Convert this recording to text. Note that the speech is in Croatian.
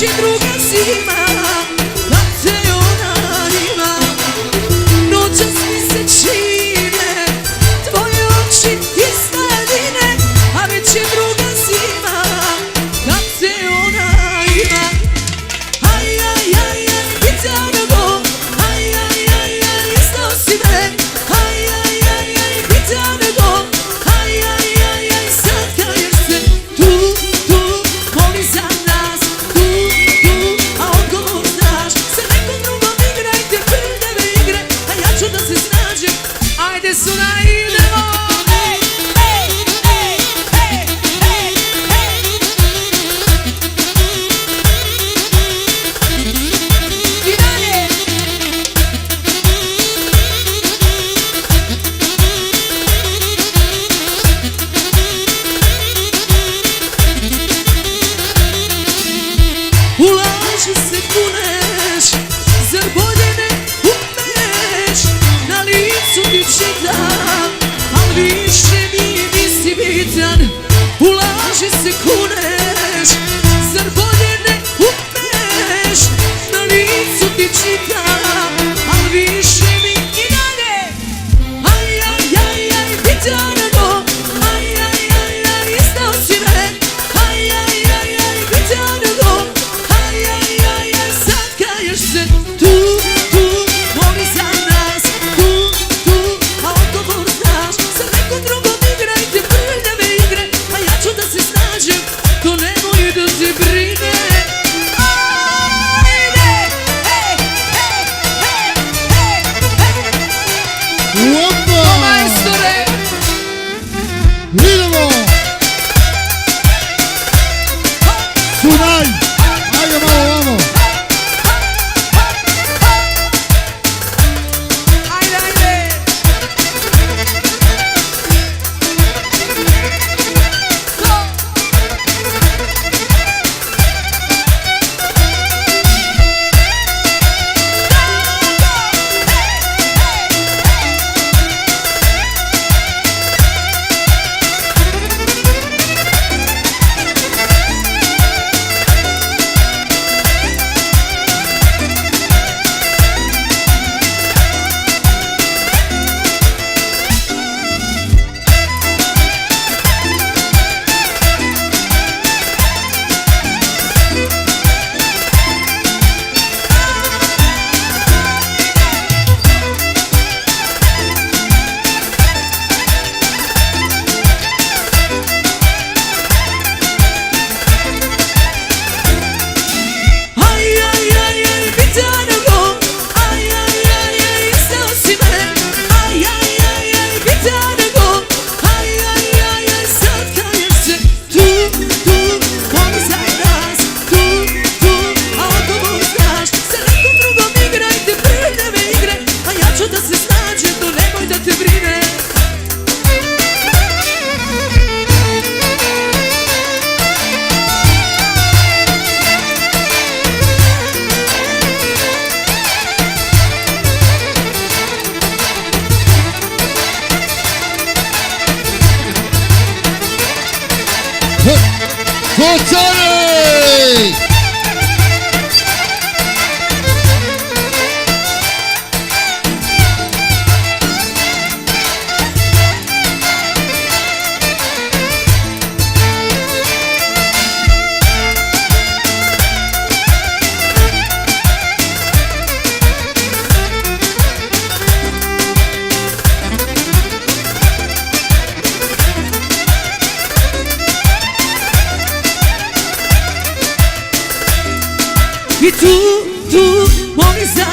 već je druga zima, da te ona ima. Noćas mi se čine tvoje oči iz sredine, a već je druga zima, da te ona ima. Aj, aj, aj, aj, bitanogo, aj, aj, aj, aj, izdao si me. Aj, aj, aj, aj, bitanogo, aj, aj, aj, aj, sad kaješ se tu, moli za nas, tu, a odgovor znaš. Sa nekom drugom igrajte prljave igre, a ja ću da se snađem. Ajde Suna, idemo! U laži se kuneš, zar bolje ne umeš? Na licu ti čitam, al više mi nisi bitan. U laži se kuneš, zar bolje ne umeš? Na licu ti čitam, al više mi i dalje. Aj, aj, aj, aj, bitanogo, aj, aj, aj, aj, izdao si me. Aj, aj, aj, aj, bitanogo, aj, aj, aj, aj, sad kaješ se tu, moli za nas, tu, a odgovor znaš. Sa nekom drugom igrajte prljave igre, a ja ću da se snađem, to nemoj da te brine. Ajde, hej, hej, hej, hej, hej. Opa! Majstore! Idemo! Sunaj! Ajde malo vamo! Ajde, ajde! Kocani! I tu, moli za